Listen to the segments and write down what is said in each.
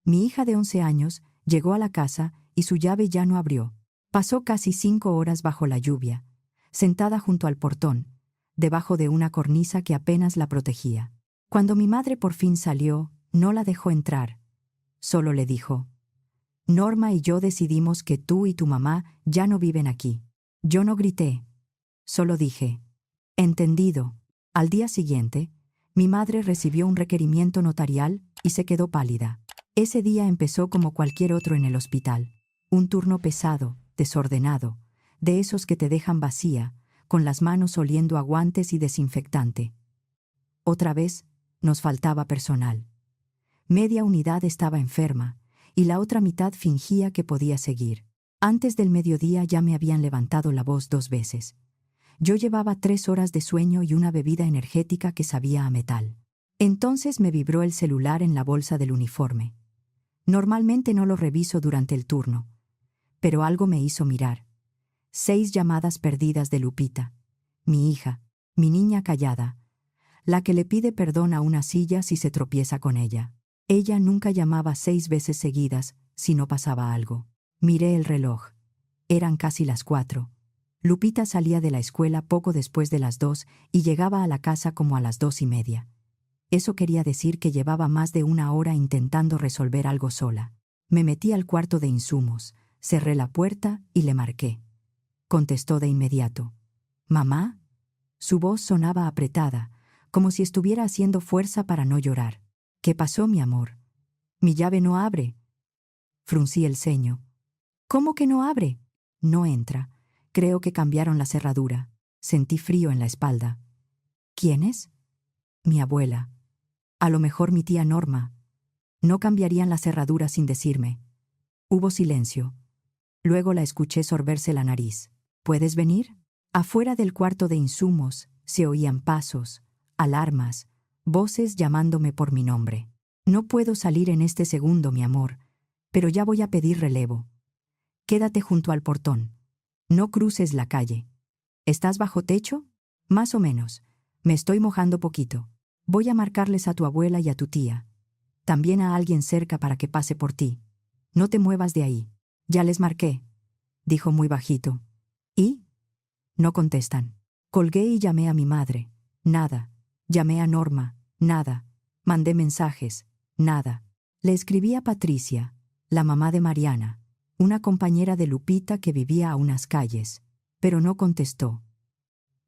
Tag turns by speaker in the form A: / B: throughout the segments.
A: Mi hija de 11 años llegó a la casa y su llave ya no abrió. Pasó casi 5 horas bajo la lluvia, sentada junto al portón, debajo de una cornisa que apenas la protegía. Cuando mi madre por fin salió, no la dejó entrar. Solo le dijo: Norma y yo decidimos que tú y tu mamá ya no viven aquí. Yo no grité. Solo dije: entendido. Al día siguiente, mi madre recibió un requerimiento notarial y se quedó pálida. Ese día empezó como cualquier otro en el hospital. Un turno pesado, desordenado, de esos que te dejan vacía, con las manos oliendo a guantes y desinfectante. Otra vez, nos faltaba personal. Media unidad estaba enferma, y la otra mitad fingía que podía seguir. Antes del mediodía ya me habían levantado la voz 2 veces. Yo llevaba 3 horas de sueño y una bebida energética que sabía a metal. Entonces me vibró el celular en la bolsa del uniforme. Normalmente no lo reviso durante el turno, pero algo me hizo mirar. 6 llamadas perdidas de Lupita, mi hija, mi niña callada, la que le pide perdón a una silla si se tropieza con ella. Ella nunca llamaba 6 veces seguidas si no pasaba algo. Miré el reloj. Eran casi las 4. Lupita salía de la escuela poco después de las 2 y llegaba a la casa como a las 2:30. Eso quería decir que llevaba más de 1 hora intentando resolver algo sola. Me metí al cuarto de insumos, cerré la puerta y le marqué. Contestó de inmediato. ¿Mamá? Su voz sonaba apretada, como si estuviera haciendo fuerza para no llorar. ¿Qué pasó, mi amor? Mi llave no abre. Fruncí el ceño. ¿Cómo que no abre? No entra. Creo que cambiaron la cerradura. Sentí frío en la espalda. ¿Quién es? Mi abuela. A lo mejor mi tía Norma. No cambiarían la cerradura sin decirme. Hubo silencio. Luego la escuché sorberse la nariz. ¿Puedes venir? Afuera del cuarto de insumos se oían pasos, alarmas, voces llamándome por mi nombre. No puedo salir en este segundo, mi amor, pero ya voy a pedir relevo. Quédate junto al portón. No cruces la calle. ¿Estás bajo techo? Más o menos. Me estoy mojando poquito. Voy a marcarles a tu abuela y a tu tía. También a alguien cerca para que pase por ti. No te muevas de ahí. Ya les marqué, dijo muy bajito. ¿Y? No contestan. Colgué y llamé a mi madre. Nada. Llamé a Norma. Nada. Mandé mensajes. Nada. Le escribí a Patricia, la mamá de Mariana, una compañera de Lupita que vivía a unas calles, pero no contestó.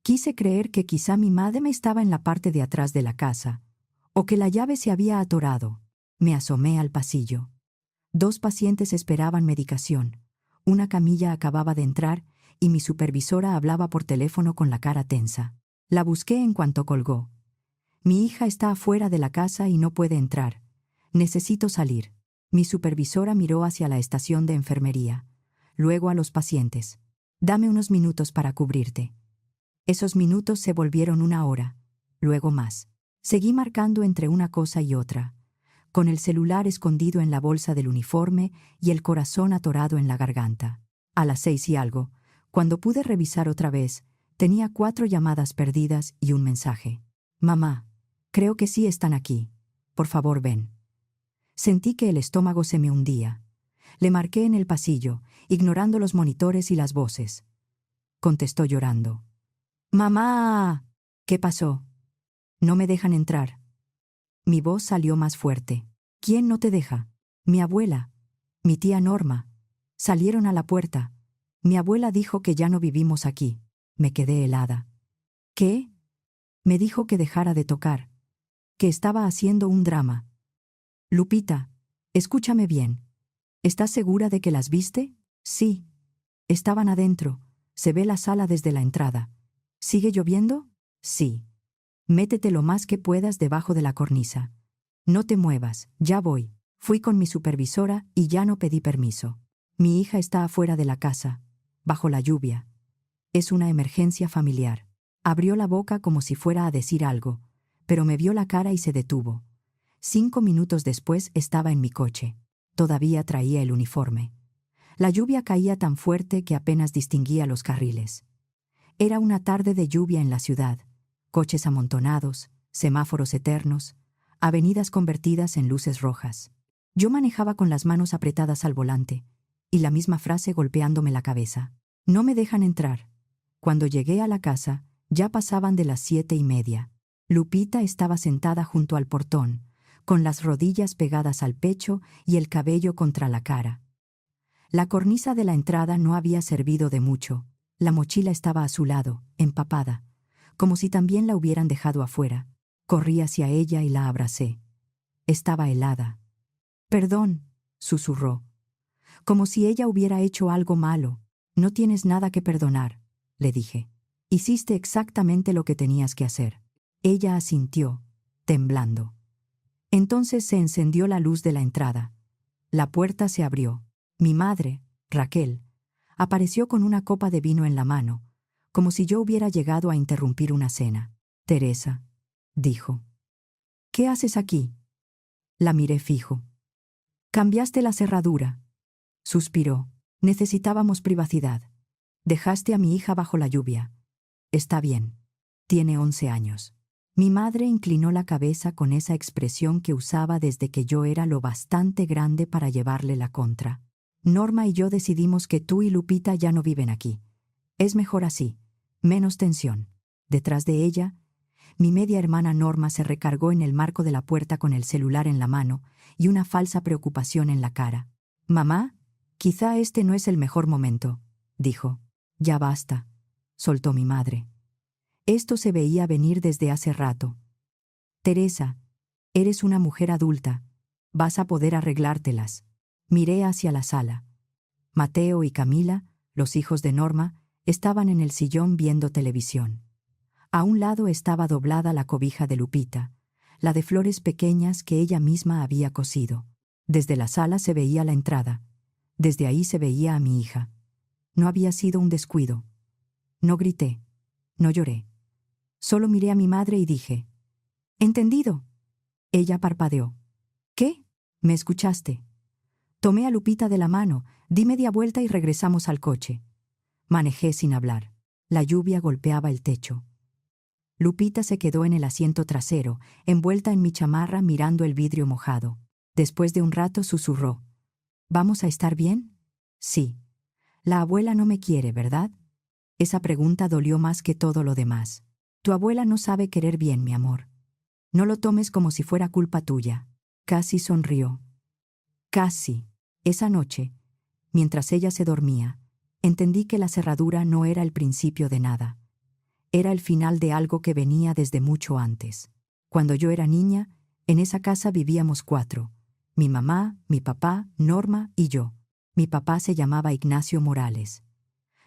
A: Quise creer que quizá mi madre estaba en la parte de atrás de la casa, o que la llave se había atorado. Me asomé al pasillo. 2 pacientes esperaban medicación. Una camilla acababa de entrar y mi supervisora hablaba por teléfono con la cara tensa. La busqué en cuanto colgó. Mi hija está afuera de la casa y no puede entrar. Necesito salir. Mi supervisora miró hacia la estación de enfermería, luego a los pacientes. Dame unos minutos para cubrirte. Esos minutos se volvieron 1 hora, luego más. Seguí marcando entre una cosa y otra, con el celular escondido en la bolsa del uniforme y el corazón atorado en la garganta. A las 6 y algo, cuando pude revisar otra vez, tenía 4 llamadas perdidas y un mensaje. Mamá, creo que sí están aquí. Por favor, ven. Sentí que el estómago se me hundía. Le marqué en el pasillo, ignorando los monitores y las voces. Contestó llorando. ¡Mamá! ¿Qué pasó? No me dejan entrar. Mi voz salió más fuerte. ¿Quién no te deja? Mi abuela. Mi tía Norma. Salieron a la puerta. Mi abuela dijo que ya no vivimos aquí. Me quedé helada. ¿Qué? Me dijo que dejara de tocar. Que estaba haciendo un drama. Lupita, escúchame bien. ¿Estás segura de que las viste? Sí. Estaban adentro. Se ve la sala desde la entrada. ¿Sigue lloviendo? Sí. Métete lo más que puedas debajo de la cornisa. No te muevas, ya voy. Fui con mi supervisora y ya no pedí permiso. Mi hija está afuera de la casa, bajo la lluvia. Es una emergencia familiar. Abrió la boca como si fuera a decir algo, pero me vio la cara y se detuvo. 5 minutos después estaba en mi coche. Todavía traía el uniforme. La lluvia caía tan fuerte que apenas distinguía los carriles. Era una tarde de lluvia en la ciudad. Coches amontonados, semáforos eternos, avenidas convertidas en luces rojas. Yo manejaba con las manos apretadas al volante, y la misma frase golpeándome la cabeza. No me dejan entrar. Cuando llegué a la casa, ya pasaban de las 7:30. Lupita estaba sentada junto al portón, con las rodillas pegadas al pecho y el cabello contra la cara. La cornisa de la entrada no había servido de mucho. La mochila estaba a su lado, empapada, como si también la hubieran dejado afuera. Corrí hacia ella y la abracé. Estaba helada. «Perdón», susurró, como si ella hubiera hecho algo malo. «No tienes nada que perdonar», le dije. «Hiciste exactamente lo que tenías que hacer». Ella asintió, temblando. Entonces se encendió la luz de la entrada. La puerta se abrió. Mi madre, Raquel, apareció con una copa de vino en la mano, como si yo hubiera llegado a interrumpir una cena. «Teresa», dijo. «¿Qué haces aquí?» La miré fijo. «Cambiaste la cerradura», suspiró. «Necesitábamos privacidad. Dejaste a mi hija bajo la lluvia. Está bien. Tiene 11 años». Mi madre inclinó la cabeza con esa expresión que usaba desde que yo era lo bastante grande para llevarle la contra. «Norma y yo decidimos que tú y Lupita ya no viven aquí. Es mejor así. Menos tensión». Detrás de ella, mi media hermana Norma se recargó en el marco de la puerta con el celular en la mano y una falsa preocupación en la cara. «Mamá, quizá este no es el mejor momento», dijo. «Ya basta», soltó mi madre. Esto se veía venir desde hace rato. «Teresa, eres una mujer adulta. Vas a poder arreglártelas». Miré hacia la sala. Mateo y Camila, los hijos de Norma, estaban en el sillón viendo televisión. A un lado estaba doblada la cobija de Lupita, la de flores pequeñas que ella misma había cosido. Desde la sala se veía la entrada. Desde ahí se veía a mi hija. No había sido un descuido. No grité. No lloré. Solo miré a mi madre y dije: «¿Entendido?» Ella parpadeó. «¿Qué? ¿Me escuchaste?» Tomé a Lupita de la mano, di media vuelta y regresamos al coche. Manejé sin hablar. La lluvia golpeaba el techo. Lupita se quedó en el asiento trasero, envuelta en mi chamarra mirando el vidrio mojado. Después de un rato susurró: «¿Vamos a estar bien?» «Sí». «La abuela no me quiere, ¿verdad?» Esa pregunta dolió más que todo lo demás. «Tu abuela no sabe querer bien, mi amor. No lo tomes como si fuera culpa tuya». Casi sonrió. Casi. Esa noche, mientras ella se dormía, entendí que la cerradura no era el principio de nada. Era el final de algo que venía desde mucho antes. Cuando yo era niña, en esa casa vivíamos 4. Mi mamá, mi papá, Norma y yo. Mi papá se llamaba Ignacio Morales.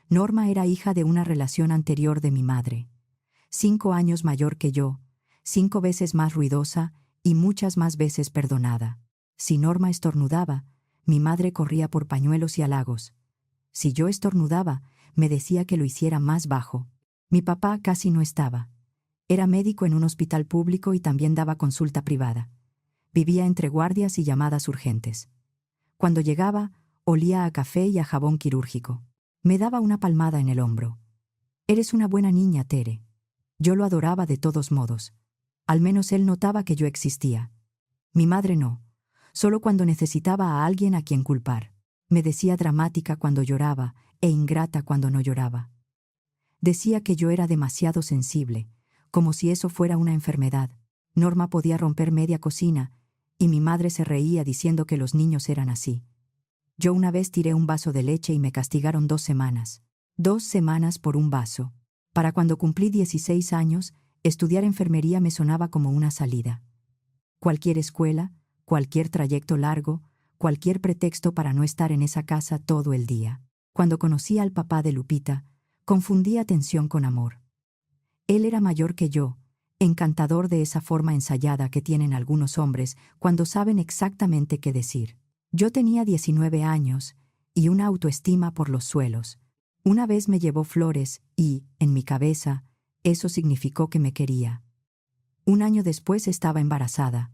A: Norma era hija de una relación anterior de mi madre. 5 años mayor que yo, 5 veces más ruidosa y muchas más veces perdonada. Si Norma estornudaba, mi madre corría por pañuelos y halagos. Si yo estornudaba, me decía que lo hiciera más bajo. Mi papá casi no estaba. Era médico en un hospital público y también daba consulta privada. Vivía entre guardias y llamadas urgentes. Cuando llegaba, olía a café y a jabón quirúrgico. Me daba una palmada en el hombro. «Eres una buena niña, Tere». Yo lo adoraba de todos modos. Al menos él notaba que yo existía. Mi madre no. Solo cuando necesitaba a alguien a quien culpar. Me decía dramática cuando lloraba e ingrata cuando no lloraba. Decía que yo era demasiado sensible, como si eso fuera una enfermedad. Norma podía romper media cocina, y mi madre se reía diciendo que los niños eran así. Yo una vez tiré un vaso de leche y me castigaron 2 semanas. 2 semanas por un vaso. Para cuando cumplí 16 años, estudiar enfermería me sonaba como una salida. Cualquier escuela, cualquier trayecto largo, cualquier pretexto para no estar en esa casa todo el día. Cuando conocí al papá de Lupita, confundí atención con amor. Él era mayor que yo, encantador de esa forma ensayada que tienen algunos hombres cuando saben exactamente qué decir. Yo tenía 19 años y una autoestima por los suelos. Una vez me llevó flores y, en mi cabeza, eso significó que me quería. 1 año después estaba embarazada.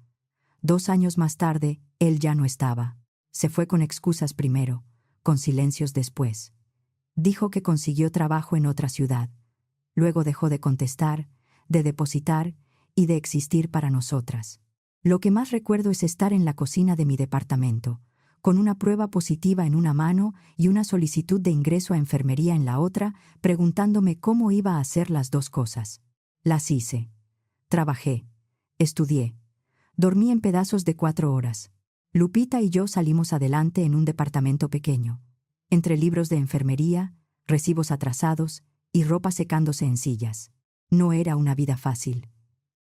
A: 2 años más tarde, él ya no estaba. Se fue con excusas primero, con silencios después. Dijo que consiguió trabajo en otra ciudad. Luego dejó de contestar, de depositar y de existir para nosotras. Lo que más recuerdo es estar en la cocina de mi departamento, con una prueba positiva en una mano y una solicitud de ingreso a enfermería en la otra, preguntándome cómo iba a hacer las dos cosas. Las hice. Trabajé. Estudié. Dormí en pedazos de 4 horas. Lupita y yo salimos adelante en un departamento pequeño, entre libros de enfermería, recibos atrasados y ropa secándose en sillas. No era una vida fácil,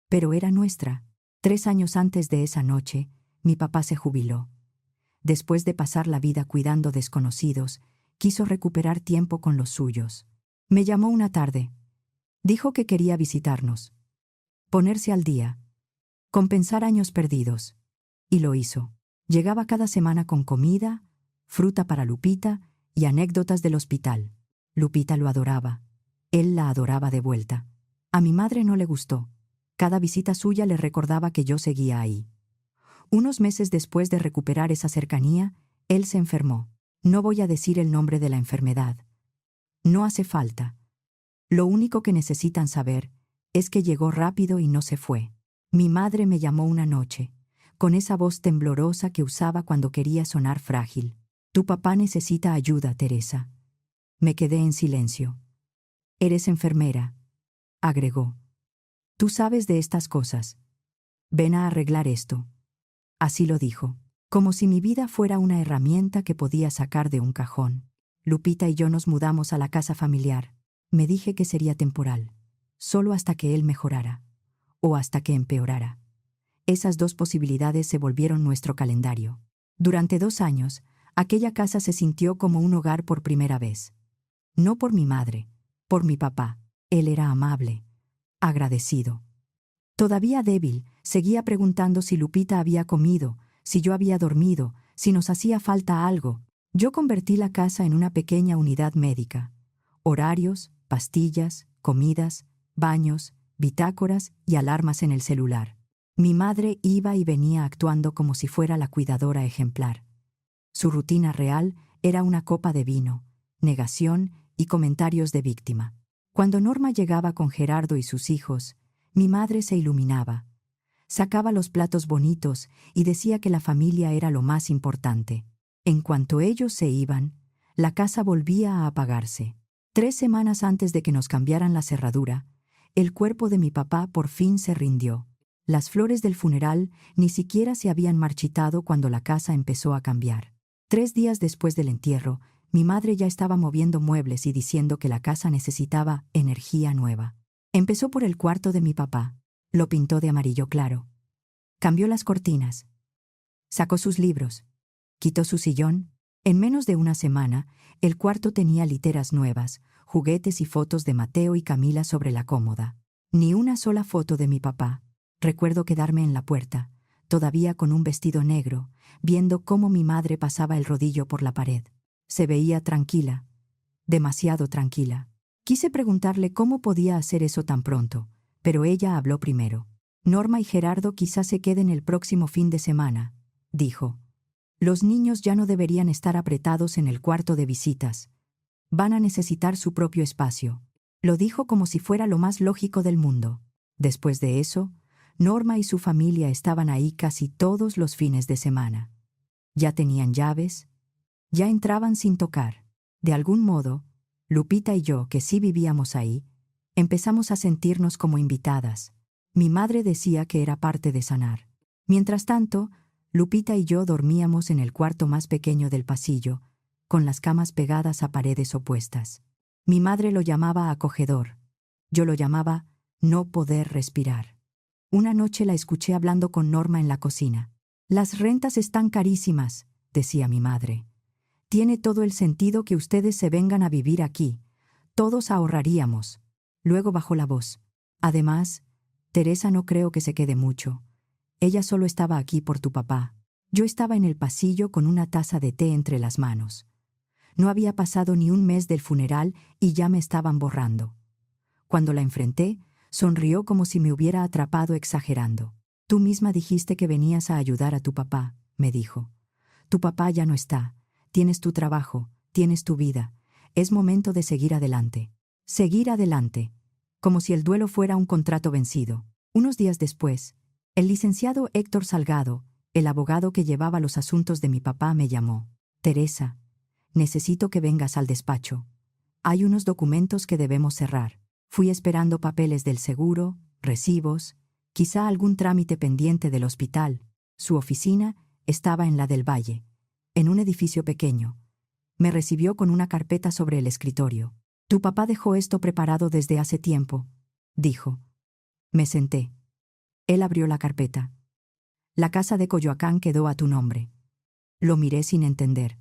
A: pero era nuestra. 3 años antes de esa noche, mi papá se jubiló. Después de pasar la vida cuidando desconocidos, quiso recuperar tiempo con los suyos. Me llamó una tarde. Dijo que quería visitarnos, ponerse al día, compensar años perdidos. Y lo hizo. Llegaba cada semana con comida, fruta para Lupita y anécdotas del hospital. Lupita lo adoraba. Él la adoraba de vuelta. A mi madre no le gustó. Cada visita suya le recordaba que yo seguía ahí. Unos meses después de recuperar esa cercanía, él se enfermó. No voy a decir el nombre de la enfermedad. No hace falta. Lo único que necesitan saber es que llegó rápido y no se fue. Mi madre me llamó una noche, con esa voz temblorosa que usaba cuando quería sonar frágil. Tu papá necesita ayuda, Teresa. Me quedé en silencio. Eres enfermera, agregó. Tú sabes de estas cosas. Ven a arreglar esto. Así lo dijo, como si mi vida fuera una herramienta que podía sacar de un cajón. Lupita y yo nos mudamos a la casa familiar. Me dije que sería temporal, solo hasta que él mejorara, o hasta que empeorara. Esas dos posibilidades se volvieron nuestro calendario. Durante 2 años, aquella casa se sintió como un hogar por primera vez. No por mi madre, por mi papá. Él era amable, agradecido. Todavía débil, seguía preguntando si Lupita había comido, si yo había dormido, si nos hacía falta algo. Yo convertí la casa en una pequeña unidad médica. Horarios, pastillas, comidas, baños, bitácoras y alarmas en el celular. Mi madre iba y venía actuando como si fuera la cuidadora ejemplar. Su rutina real era una copa de vino, negación y comentarios de víctima. Cuando Norma llegaba con Gerardo y sus hijos, mi madre se iluminaba. Sacaba los platos bonitos y decía que la familia era lo más importante. En cuanto ellos se iban, la casa volvía a apagarse. 3 semanas antes de que nos cambiaran la cerradura, el cuerpo de mi papá por fin se rindió. Las flores del funeral ni siquiera se habían marchitado cuando la casa empezó a cambiar. 3 días después del entierro, mi madre ya estaba moviendo muebles y diciendo que la casa necesitaba energía nueva. Empezó por el cuarto de mi papá. Lo pintó de amarillo claro. Cambió las cortinas. Sacó sus libros. Quitó su sillón. En menos de una semana, el cuarto tenía literas nuevas, juguetes y fotos de Mateo y Camila sobre la cómoda. Ni una sola foto de mi papá. Recuerdo quedarme en la puerta, todavía con un vestido negro, viendo cómo mi madre pasaba el rodillo por la pared. Se veía tranquila, demasiado tranquila. Quise preguntarle cómo podía hacer eso tan pronto, pero ella habló primero. Norma y Gerardo quizás se queden el próximo fin de semana, dijo. Los niños ya no deberían estar apretados en el cuarto de visitas. Van a necesitar su propio espacio. Lo dijo como si fuera lo más lógico del mundo. Después de eso, Norma y su familia estaban ahí casi todos los fines de semana. Ya tenían llaves, ya entraban sin tocar. De algún modo, Lupita y yo, que sí vivíamos ahí, empezamos a sentirnos como invitadas. Mi madre decía que era parte de sanar. Mientras tanto, Lupita y yo dormíamos en el cuarto más pequeño del pasillo, con las camas pegadas a paredes opuestas. Mi madre lo llamaba acogedor. Yo lo llamaba no poder respirar. Una noche la escuché hablando con Norma en la cocina. Las rentas están carísimas, decía mi madre. Tiene todo el sentido que ustedes se vengan a vivir aquí. Todos ahorraríamos. Luego bajó la voz. Además, Teresa no creo que se quede mucho. Ella solo estaba aquí por tu papá. Yo estaba en el pasillo con una taza de té entre las manos. No había pasado ni un mes del funeral y ya me estaban borrando. Cuando la enfrenté, sonrió como si me hubiera atrapado exagerando. Tú misma dijiste que venías a ayudar a tu papá, me dijo. Tu papá ya no está. Tienes tu trabajo, tienes tu vida. Es momento de seguir adelante. Seguir adelante. Como si el duelo fuera un contrato vencido. Unos días después, El licenciado Héctor Salgado, el abogado que llevaba los asuntos de mi papá, me llamó. Teresa, necesito que vengas al despacho. Hay unos documentos que debemos cerrar. Fui esperando papeles del seguro, recibos, quizá algún trámite pendiente del hospital. Su oficina estaba en la del Valle, en un edificio pequeño. Me recibió con una carpeta sobre el escritorio. Tu papá dejó esto preparado desde hace tiempo, dijo. Me senté. Él abrió la carpeta. La casa de Coyoacán quedó a tu nombre. Lo miré sin entender.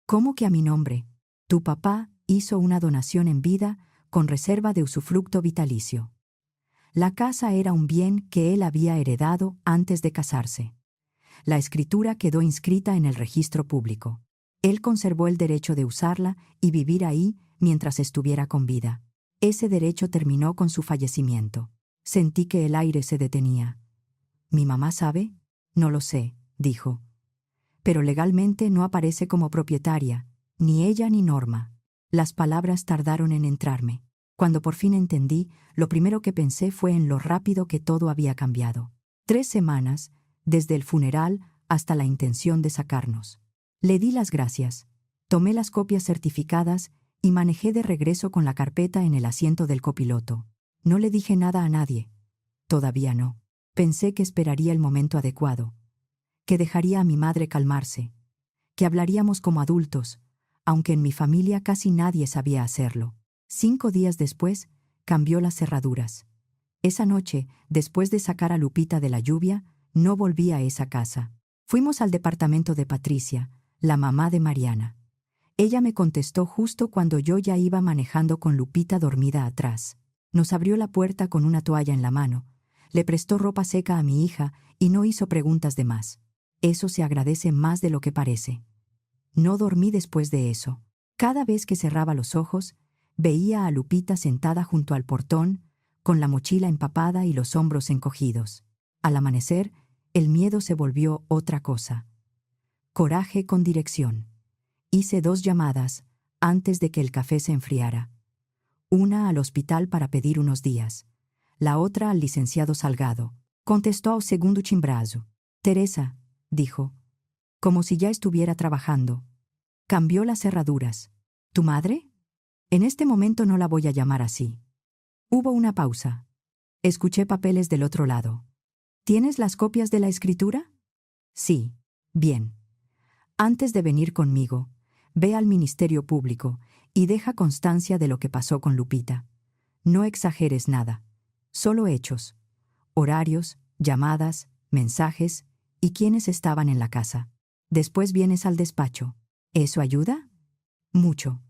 A: ¿Cómo que a mi nombre? Tu papá hizo una donación en vida con reserva de usufructo vitalicio. La casa era un bien que él había heredado antes de casarse. La escritura quedó inscrita en el registro público. Él conservó el derecho de usarla y vivir ahí mientras estuviera con vida. Ese derecho terminó con su fallecimiento. Sentí que el aire se detenía. ¿Mi mamá sabe? No lo sé, dijo. Pero legalmente no aparece como propietaria, ni ella ni Norma. Las palabras tardaron en entrarme. Cuando por fin entendí, lo primero que pensé fue en lo rápido que todo había cambiado. 3 semanas, desde el funeral hasta la intención de sacarnos. Le di las gracias, tomé las copias certificadas y manejé de regreso con la carpeta en el asiento del copiloto. No le dije nada a nadie. Todavía no. Pensé que esperaría el momento adecuado, que dejaría a mi madre calmarse, que hablaríamos como adultos, aunque en mi familia casi nadie sabía hacerlo. 5 días después, cambió las cerraduras. Esa noche, después de sacar a Lupita de la lluvia, no volví a esa casa. Fuimos al departamento de Patricia, la mamá de Mariana. Ella me contestó justo cuando yo ya iba manejando con Lupita dormida atrás. Nos abrió la puerta con una toalla en la mano, le prestó ropa seca a mi hija y no hizo preguntas de más. Eso se agradece más de lo que parece. No dormí después de eso. Cada vez que cerraba los ojos, veía a Lupita sentada junto al portón, con la mochila empapada y los hombros encogidos. Al amanecer, el miedo se volvió otra cosa. Coraje con dirección. Hice 2 llamadas antes de que el café se enfriara. Una al hospital para pedir unos días. La otra al licenciado Salgado. Contestó ao segundo timbrazo. Teresa, dijo, como si ya estuviera trabajando. Cambió las cerraduras. ¿Tu madre? En este momento no la voy a llamar así. Hubo una pausa. Escuché papeles del otro lado. ¿Tienes las copias de la escritura? Sí. Bien. Antes de venir conmigo, ve al Ministerio Público y deja constancia de lo que pasó con Lupita. No exageres nada. Solo hechos. Horarios, llamadas, mensajes y quiénes estaban en la casa. Después vienes al despacho. ¿Eso ayuda? Mucho.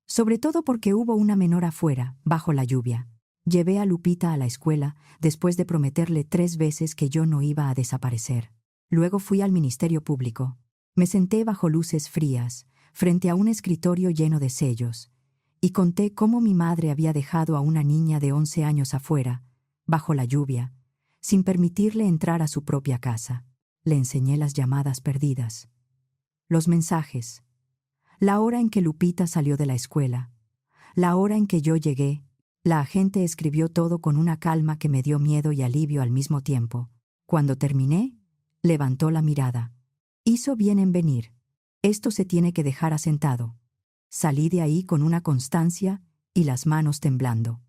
A: Sobre todo porque hubo una menor afuera, bajo la lluvia. Llevé a Lupita a la escuela después de prometerle 3 veces que yo no iba a desaparecer. Luego fui al Ministerio Público. Me senté bajo luces frías, frente a un escritorio lleno de sellos, y conté cómo mi madre había dejado a una niña de 11 años afuera, bajo la lluvia, sin permitirle entrar a su propia casa. Le enseñé las llamadas perdidas, los mensajes, la hora en que Lupita salió de la escuela, la hora en que yo llegué. La agente escribió todo con una calma que me dio miedo y alivio al mismo tiempo. Cuando terminé, levantó la mirada. Hizo bien en venir. Esto se tiene que dejar asentado. Salí de ahí con una constancia y las manos temblando.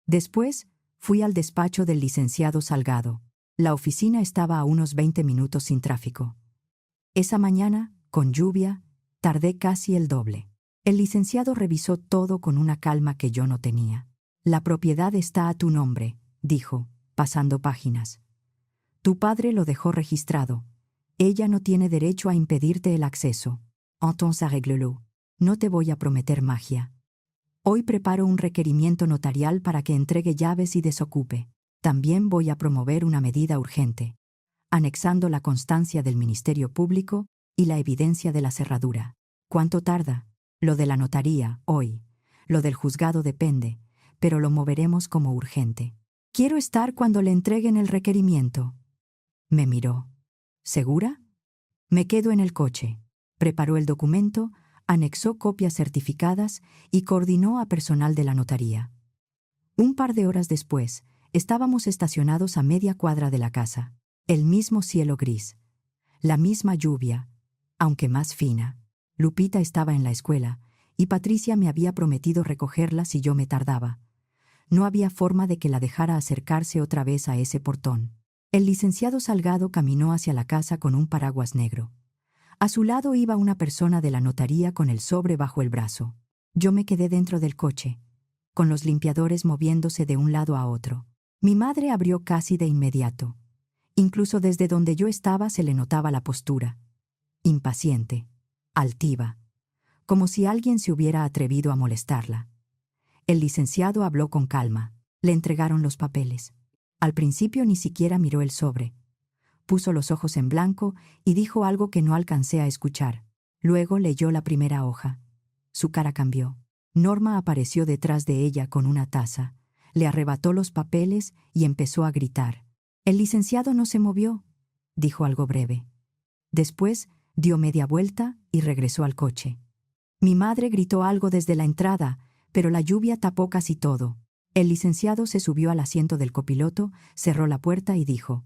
A: Después, fui al despacho del licenciado Salgado. La oficina estaba a unos 20 minutos sin tráfico. Esa mañana, con lluvia, tardé casi el doble. El licenciado revisó todo con una calma que yo no tenía. La propiedad está a tu nombre, dijo, pasando páginas. Tu padre lo dejó registrado. Ella no tiene derecho a impedirte el acceso. Entonces arréglelo. No te voy a prometer magia. Hoy preparo un requerimiento notarial para que entregue llaves y desocupe. También voy a promover una medida urgente, anexando la constancia del Ministerio Público y la evidencia de la cerradura. ¿Cuánto tarda? Lo de la notaría, hoy. Lo del juzgado depende, pero lo moveremos como urgente. Quiero estar cuando le entreguen el requerimiento. Me miró. ¿Segura? Me quedo en el coche. Preparó el documento, anexó copias certificadas y coordinó a personal de la notaría. Un par de horas después, estábamos estacionados a media cuadra de la casa. El mismo cielo gris. La misma lluvia, aunque más fina. Lupita estaba en la escuela, y Patricia me había prometido recogerla si yo me tardaba. No había forma de que la dejara acercarse otra vez a ese portón. El licenciado Salgado caminó hacia la casa con un paraguas negro. A su lado iba una persona de la notaría con el sobre bajo el brazo. Yo me quedé dentro del coche, con los limpiadores moviéndose de un lado a otro. Mi madre abrió casi de inmediato. Incluso desde donde yo estaba se le notaba la postura. Impaciente, altiva, como si alguien se hubiera atrevido a molestarla. El licenciado habló con calma. Le entregaron los papeles. Al principio ni siquiera miró el sobre. Puso los ojos en blanco y dijo algo que no alcancé a escuchar. Luego leyó la primera hoja. Su cara cambió. Norma apareció detrás de ella con una taza. Le arrebató los papeles y empezó a gritar. El licenciado no se movió, dijo algo breve. Después dio media vuelta y regresó al coche. Mi madre gritó algo desde la entrada, pero la lluvia tapó casi todo. El licenciado se subió al asiento del copiloto, cerró la puerta y dijo: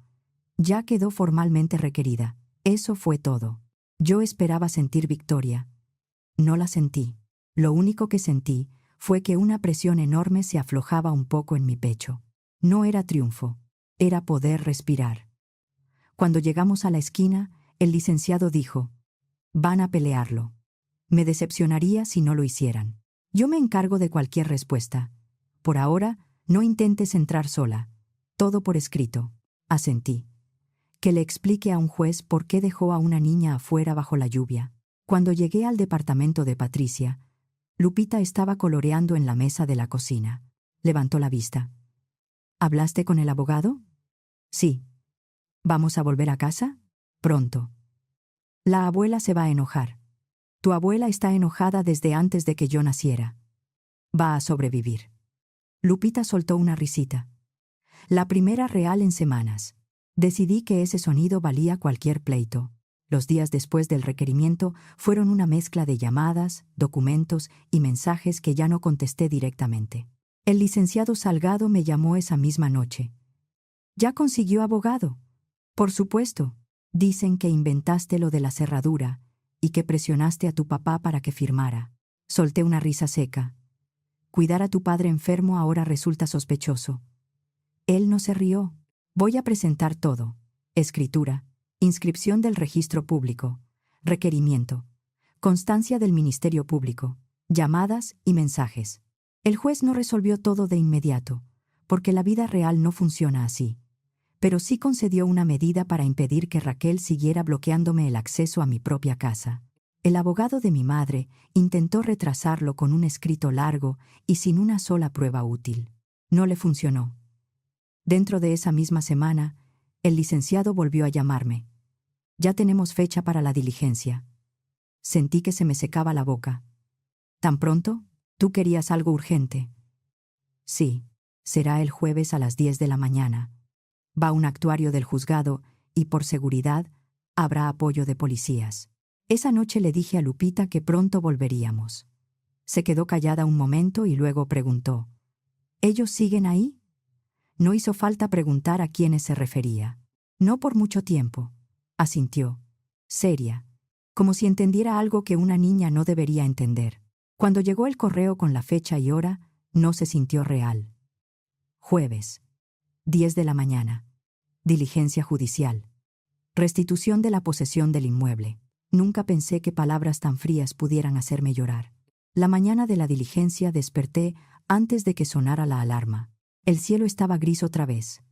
A: «Ya quedó formalmente requerida». Eso fue todo. Yo esperaba sentir victoria. No la sentí. Lo único que sentí fue que una presión enorme se aflojaba un poco en mi pecho. No era triunfo, era poder respirar. Cuando llegamos a la esquina, el licenciado dijo: «Van a pelearlo. Me decepcionaría si no lo hicieran. Yo me encargo de cualquier respuesta. Por ahora, no intentes entrar sola. Todo por escrito». Asentí. Que le explique a un juez por qué dejó a una niña afuera bajo la lluvia. Cuando llegué al departamento de Patricia, Lupita estaba coloreando en la mesa de la cocina. Levantó la vista. «¿Hablaste con el abogado?» «Sí». «¿Vamos a volver a casa?» «Pronto». «La abuela se va a enojar. Tu abuela está enojada desde antes de que yo naciera. Va a sobrevivir». Lupita soltó una risita. La primera real en semanas. Decidí que ese sonido valía cualquier pleito. Los días después del requerimiento fueron una mezcla de llamadas, documentos y mensajes que ya no contesté directamente. El licenciado Salgado me llamó esa misma noche. «¿Ya consiguió abogado?» «Por supuesto. Dicen que inventaste lo de la cerradura y que presionaste a tu papá para que firmara». Solté una risa seca. Cuidar a tu padre enfermo ahora resulta sospechoso. Él no se rió. «Voy a presentar todo: escritura, inscripción del registro público, requerimiento, constancia del Ministerio Público, llamadas y mensajes». El juez no resolvió todo de inmediato, porque la vida real no funciona así, pero sí concedió una medida para impedir que Raquel siguiera bloqueándome el acceso a mi propia casa. El abogado de mi madre intentó retrasarlo con un escrito largo y sin una sola prueba útil. No le funcionó. Dentro de esa misma semana, el licenciado volvió a llamarme. «Ya tenemos fecha para la diligencia». Sentí que se me secaba la boca. «¿Tan pronto? ¿Tú querías algo urgente?» «Sí, será el jueves a las 10 de la mañana. Va un actuario del juzgado y, por seguridad, habrá apoyo de policías». Esa noche le dije a Lupita que pronto volveríamos. Se quedó callada un momento y luego preguntó: «¿Ellos siguen ahí?» No hizo falta preguntar a quiénes se refería. «No por mucho tiempo», asintió, seria, como si entendiera algo que una niña no debería entender. Cuando llegó el correo con la fecha y hora, no se sintió real. Jueves, 10 de la mañana. Diligencia judicial. Restitución de la posesión del inmueble. Nunca pensé que palabras tan frías pudieran hacerme llorar. La mañana de la diligencia desperté antes de que sonara la alarma. El cielo estaba gris otra vez.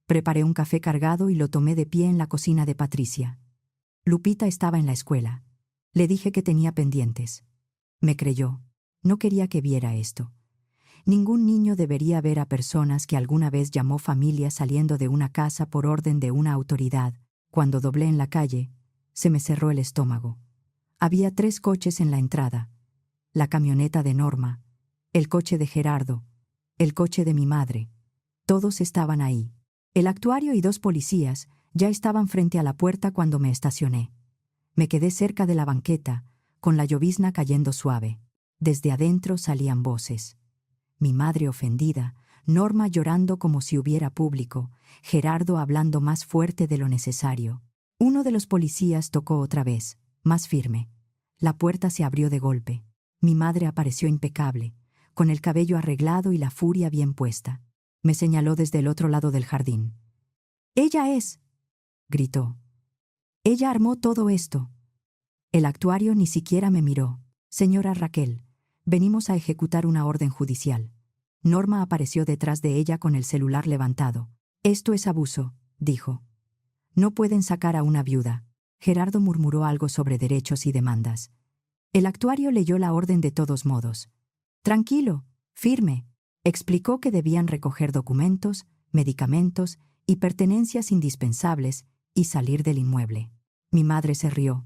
A: Preparé un café cargado y lo tomé de pie en la cocina de Patricia. Lupita estaba en la escuela. Le dije que tenía pendientes. Me creyó. No quería que viera esto. Ningún niño debería ver a personas que alguna vez llamó familia saliendo de una casa por orden de una autoridad. Cuando doblé en la calle, se me cerró el estómago. Había 3 coches en la entrada. La camioneta de Norma, el coche de Gerardo, el coche de mi madre. Todos estaban ahí. El actuario y 2 policías ya estaban frente a la puerta cuando me estacioné. Me quedé cerca de la banqueta, con la llovizna cayendo suave. Desde adentro salían voces. Mi madre ofendida, Norma llorando como si hubiera público, Gerardo hablando más fuerte de lo necesario. Uno de los policías tocó otra vez, más firme. La puerta se abrió de golpe. Mi madre apareció impecable, con el cabello arreglado y la furia bien puesta. Me señaló desde el otro lado del jardín. «¡Ella es!», gritó. «Ella armó todo esto». El actuario ni siquiera me miró. «Señora Raquel, venimos a ejecutar una orden judicial». Norma apareció detrás de ella con el celular levantado. «Esto es abuso», dijo. «No pueden sacar a una viuda». Gerardo murmuró algo sobre derechos y demandas. El actuario leyó la orden de todos modos. «Tranquilo, firme», explicó que debían recoger documentos, medicamentos y pertenencias indispensables y salir del inmueble. Mi madre se rió.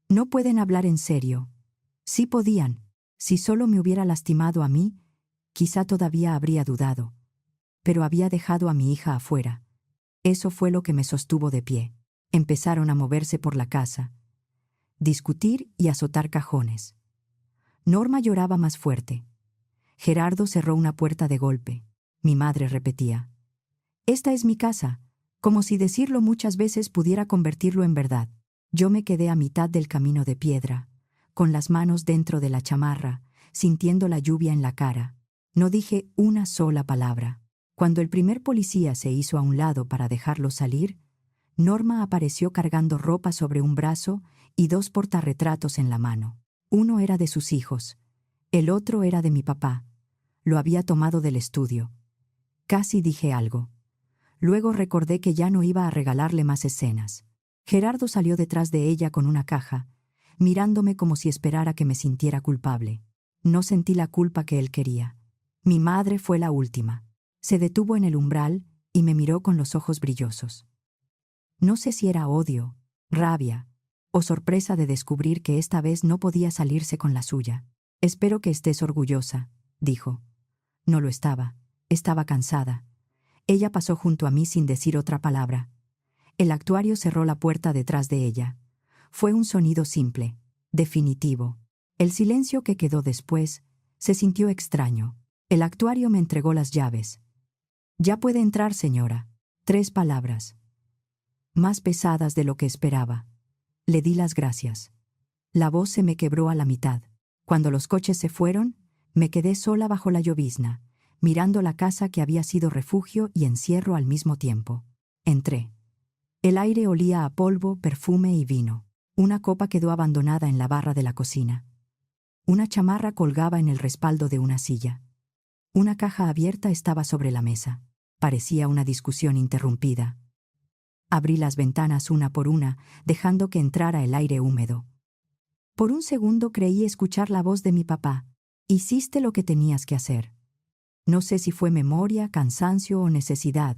A: «No pueden hablar en serio». Sí podían. Si solo me hubiera lastimado a mí, quizá todavía habría dudado. Pero había dejado a mi hija afuera. Eso fue lo que me sostuvo de pie. Empezaron a moverse por la casa, discutir y azotar cajones. Norma lloraba más fuerte. Gerardo cerró una puerta de golpe. Mi madre repetía: «Esta es mi casa», como si decirlo muchas veces pudiera convertirlo en verdad. Yo me quedé a mitad del camino de piedra, con las manos dentro de la chamarra, sintiendo la lluvia en la cara. No dije una sola palabra. Cuando el primer policía se hizo a un lado para dejarlo salir, Norma apareció cargando ropa sobre un brazo y 2 portarretratos en la mano. Uno era de sus hijos, el otro era de mi papá. Lo había tomado del estudio. Casi dije algo. Luego recordé que ya no iba a regalarle más escenas. Gerardo salió detrás de ella con una caja, mirándome como si esperara que me sintiera culpable. No sentí la culpa que él quería. Mi madre fue la última. Se detuvo en el umbral y me miró con los ojos brillosos. No sé si era odio, rabia o sorpresa de descubrir que esta vez no podía salirse con la suya. «Espero que estés orgullosa», dijo. No lo estaba. Estaba cansada. Ella pasó junto a mí sin decir otra palabra. El actuario cerró la puerta detrás de ella. Fue un sonido simple, definitivo. El silencio que quedó después se sintió extraño. El actuario me entregó las llaves. «Ya puede entrar, señora». 3 palabras. Más pesadas de lo que esperaba. Le di las gracias. La voz se me quebró a la mitad. Cuando los coches se fueron, me quedé sola bajo la llovizna, mirando la casa que había sido refugio y encierro al mismo tiempo. Entré. El aire olía a polvo, perfume y vino. Una copa quedó abandonada en la barra de la cocina. Una chamarra colgaba en el respaldo de una silla. Una caja abierta estaba sobre la mesa. Parecía una discusión interrumpida. Abrí las ventanas una por una, dejando que entrara el aire húmedo. Por un segundo creí escuchar la voz de mi papá. «Hiciste lo que tenías que hacer». No sé si fue memoria, cansancio o necesidad,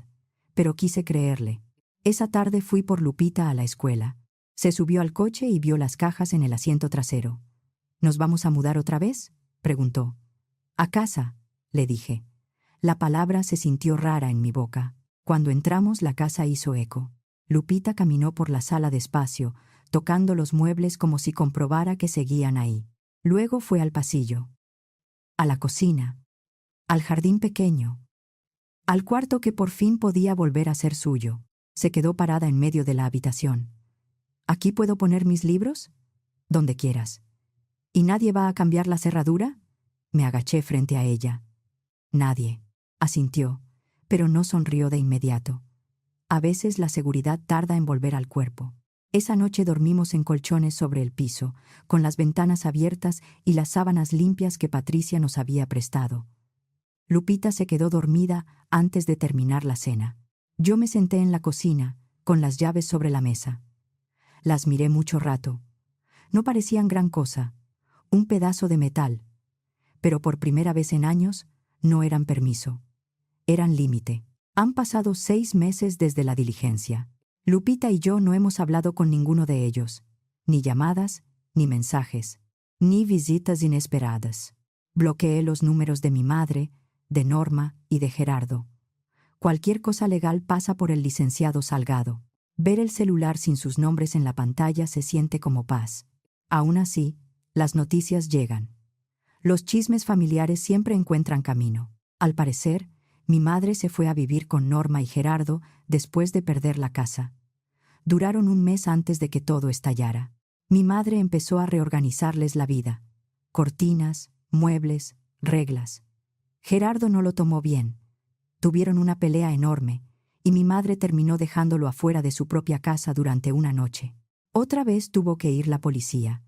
A: pero quise creerle. Esa tarde fui por Lupita a la escuela. Se subió al coche y vio las cajas en el asiento trasero. «¿Nos vamos a mudar otra vez?», preguntó. «A casa», le dije. La palabra se sintió rara en mi boca. Cuando entramos, la casa hizo eco. Lupita caminó por la sala despacio, tocando los muebles como si comprobara que seguían ahí. Luego fue al pasillo, a la cocina, al jardín pequeño, al cuarto que por fin podía volver a ser suyo. Se quedó parada en medio de la habitación. «¿Aquí puedo poner mis libros?». «Donde quieras». «¿Y nadie va a cambiar la cerradura?». Me agaché frente a ella. «Nadie», asintió, pero no sonrió de inmediato. A veces la seguridad tarda en volver al cuerpo. Esa noche dormimos en colchones sobre el piso, con las ventanas abiertas y las sábanas limpias que Patricia nos había prestado. Lupita se quedó dormida antes de terminar la cena. Yo me senté en la cocina, con las llaves sobre la mesa. Las miré mucho rato. No parecían gran cosa, un pedazo de metal. Pero por primera vez en años, no eran permiso. Eran límite. Han pasado 6 meses desde la diligencia. Lupita y yo no hemos hablado con ninguno de ellos. Ni llamadas, ni mensajes, ni visitas inesperadas. Bloqueé los números de mi madre, de Norma y de Gerardo. Cualquier cosa legal pasa por el licenciado Salgado. Ver el celular sin sus nombres en la pantalla se siente como paz. Aún así, las noticias llegan. Los chismes familiares siempre encuentran camino. Al parecer, mi madre se fue a vivir con Norma y Gerardo después de perder la casa. Duraron un mes antes de que todo estallara. Mi madre empezó a reorganizarles la vida. Cortinas, muebles, reglas. Gerardo no lo tomó bien. Tuvieron una pelea enorme, y mi madre terminó dejándolo afuera de su propia casa durante una noche. Otra vez tuvo que ir la policía.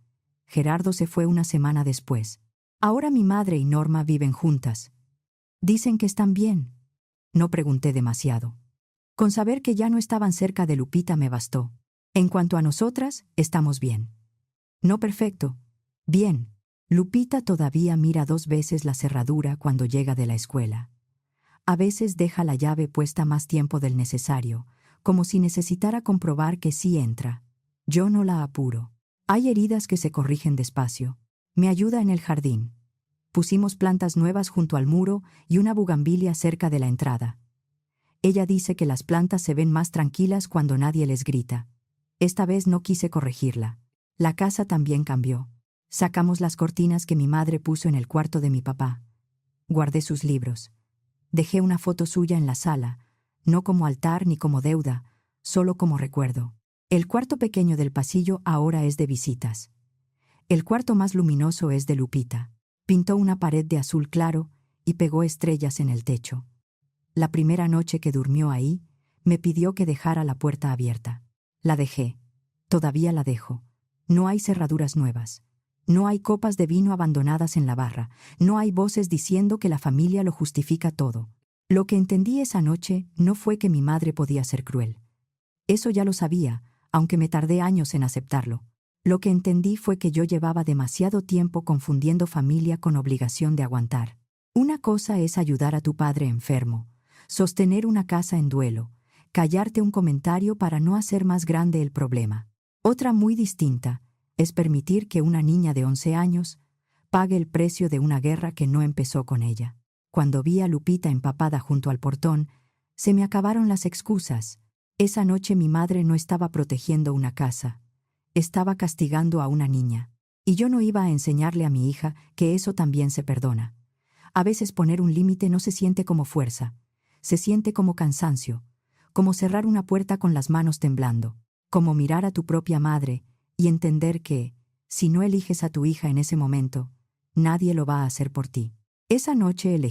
A: Gerardo se fue una semana después. Ahora mi madre y Norma viven juntas. Dicen que están bien. No pregunté demasiado. Con saber que ya no estaban cerca de Lupita me bastó. En cuanto a nosotras, estamos bien. No perfecto. Bien. Lupita todavía mira 2 veces la cerradura cuando llega de la escuela. A veces deja la llave puesta más tiempo del necesario, como si necesitara comprobar que sí entra. Yo no la apuro. Hay heridas que se corrigen despacio. Me ayuda en el jardín. Pusimos plantas nuevas junto al muro y una bugambilia cerca de la entrada. Ella dice que las plantas se ven más tranquilas cuando nadie les grita. Esta vez no quise corregirla. La casa también cambió. Sacamos las cortinas que mi madre puso en el cuarto de mi papá. Guardé sus libros. Dejé una foto suya en la sala, no como altar ni como deuda, solo como recuerdo. El cuarto pequeño del pasillo ahora es de visitas. El cuarto más luminoso es de Lupita. Pintó una pared de azul claro y pegó estrellas en el techo. La primera noche que durmió ahí, me pidió que dejara la puerta abierta. La dejé. Todavía la dejo. No hay cerraduras nuevas. No hay copas de vino abandonadas en la barra. No hay voces diciendo que la familia lo justifica todo. Lo que entendí esa noche no fue que mi madre podía ser cruel. Eso ya lo sabía, aunque me tardé años en aceptarlo. Lo que entendí fue que yo llevaba demasiado tiempo confundiendo familia con obligación de aguantar. Una cosa es ayudar a tu padre enfermo, sostener una casa en duelo, callarte un comentario para no hacer más grande el problema. Otra muy distinta es permitir que una niña de 11 años pague el precio de una guerra que no empezó con ella. Cuando vi a Lupita empapada junto al portón, se me acabaron las excusas. Esa noche mi madre no estaba protegiendo una casa, estaba castigando a una niña. Y yo no iba a enseñarle a mi hija que eso también se perdona. A veces poner un límite no se siente como fuerza, se siente como cansancio, como cerrar una puerta con las manos temblando, como mirar a tu propia madre y entender que, si no eliges a tu hija en ese momento, nadie lo va a hacer por ti. Esa noche elegí